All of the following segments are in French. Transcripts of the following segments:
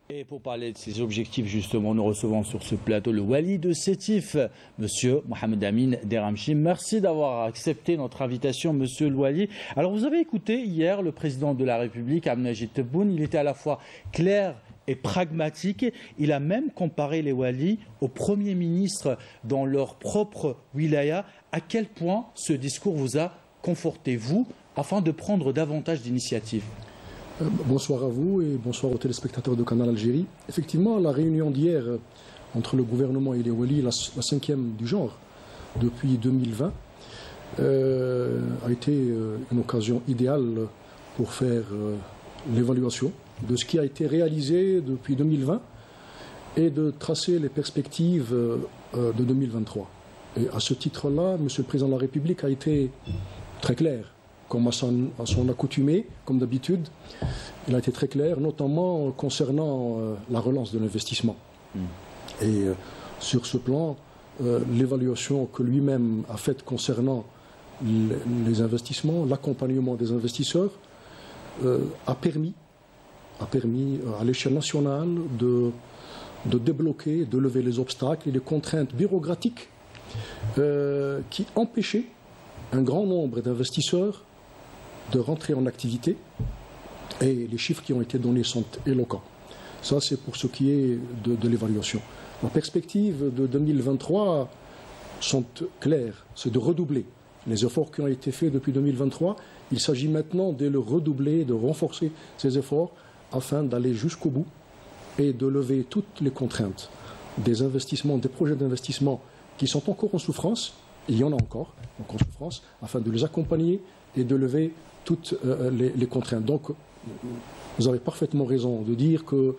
Et pour parler de ces objectifs, justement, nous recevons sur ce plateau le Wali de Sétif, Monsieur Mohamed Amin Deramchi. Merci d'avoir accepté notre invitation, Monsieur le Wali. Alors, vous avez écouté hier le président de la République, Abdelmajid Tebboune. Il était à la fois clair et pragmatique. Il a même comparé les Walis aux premiers ministres dans leur propre wilaya. À quel point ce discours vous a conforté, vous, afin de prendre davantage d'initiatives? Bonsoir à vous et bonsoir aux téléspectateurs de Canal Algérie. Effectivement, la réunion d'hier entre le gouvernement et les Walis, la cinquième du genre depuis 2020, a été une occasion idéale pour faire l'évaluation de ce qui a été réalisé depuis 2020 et de tracer les perspectives de 2023. Et à ce titre-là, M. le Président de la République a été très clair. Comme à son accoutumée, comme d'habitude, il a été très clair, notamment concernant la relance de l'investissement. Et sur ce plan, l'évaluation que lui-même a faite concernant les investissements, l'accompagnement des investisseurs, a permis à l'échelle nationale de débloquer, de lever les obstacles et les contraintes bureaucratiques qui empêchaient un grand nombre d'investisseurs de rentrer en activité, et les chiffres qui ont été donnés sont éloquents. Ça, c'est pour ce qui est de l'évaluation. La perspective de 2023 sont claires, c'est de redoubler les efforts qui ont été faits depuis 2023. Il s'agit maintenant de le redoubler, de renforcer ces efforts afin d'aller jusqu'au bout et de lever toutes les contraintes des investissements, des projets d'investissement qui sont encore en souffrance. Il y en a encore en souffrance, afin de les accompagner et de lever toutes les contraintes. Donc, vous avez parfaitement raison de dire que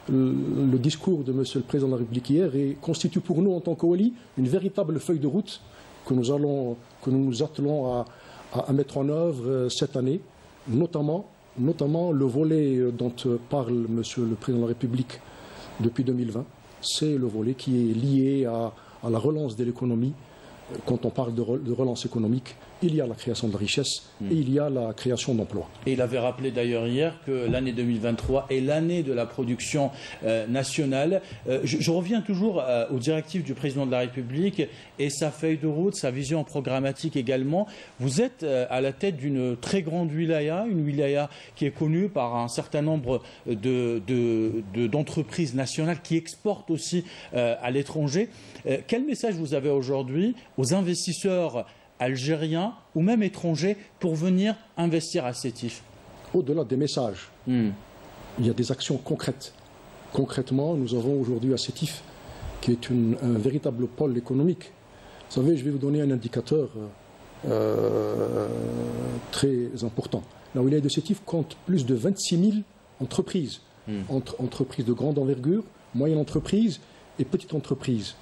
le discours de M. le Président de la République hier constitue pour nous, en tant que Wali, une véritable feuille de route que nous nous attelons à mettre en œuvre cette année, notamment le volet dont parle M. le Président de la République depuis 2020. C'est le volet qui est lié à la relance de l'économie. Quand on parle de relance économique, il y a la création de la richesse et il y a la création d'emplois. Et il avait rappelé d'ailleurs hier que l'année 2023 est l'année de la production nationale. Je reviens toujours aux directives du président de la République et sa feuille de route, sa vision programmatique également. Vous êtes à la tête d'une très grande wilaya, une wilaya qui est connue par un certain nombre d'entreprises nationales qui exportent aussi à l'étranger. Quel message vous avez aujourd'hui aux investisseurs algériens ou même étrangers pour venir investir à Sétif? Au-delà des messages, il y a des actions concrètes. Concrètement, nous avons aujourd'hui à Sétif, qui est un véritable pôle économique. Vous savez, je vais vous donner un indicateur très important. La wilaya de Sétif compte plus de 26 000 entreprises, entre entreprises de grande envergure, moyenne entreprise et petite entreprise.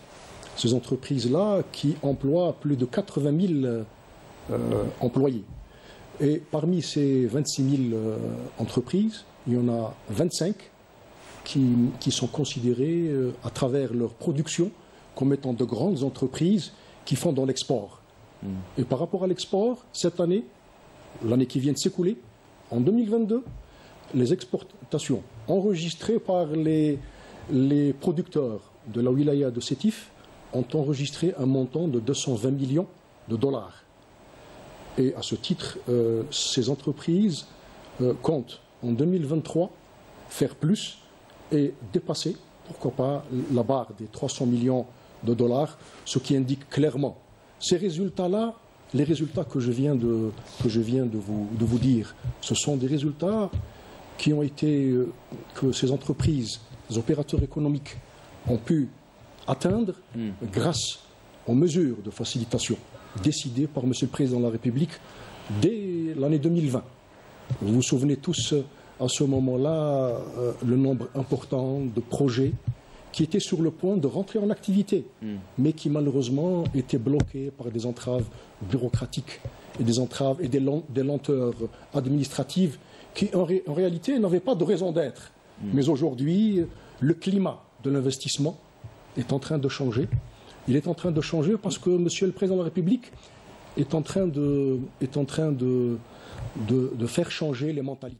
Ces entreprises-là qui emploient plus de 80 000 employés. Et parmi ces 26 000 entreprises, il y en a 25 qui sont considérées à travers leur production comme étant de grandes entreprises qui font dans l'export. Et par rapport à l'export, cette année, l'année qui vient de s'écouler, en 2022, les exportations enregistrées par les producteurs de la wilaya de Sétif ont enregistré un montant de 220 millions de dollars. Et à ce titre, ces entreprises comptent en 2023 faire plus et dépasser, pourquoi pas, la barre des 300 millions de dollars, ce qui indique clairement ces résultats-là, les résultats que je viens de vous dire. Ce sont des résultats qui ont été, que ces entreprises, les opérateurs économiques ont pu atteindre grâce aux mesures de facilitation décidées par M. le Président de la République dès l'année 2020. Vous vous souvenez tous à ce moment-là le nombre important de projets qui étaient sur le point de rentrer en activité, mais qui malheureusement étaient bloqués par des entraves bureaucratiques et des entraves et des lenteurs administratives qui en réalité n'avaient pas de raison d'être. Mais aujourd'hui, le climat de l'investissement est en train de changer. Il est en train de changer parce que M. le Président de la République est en train de faire changer les mentalités.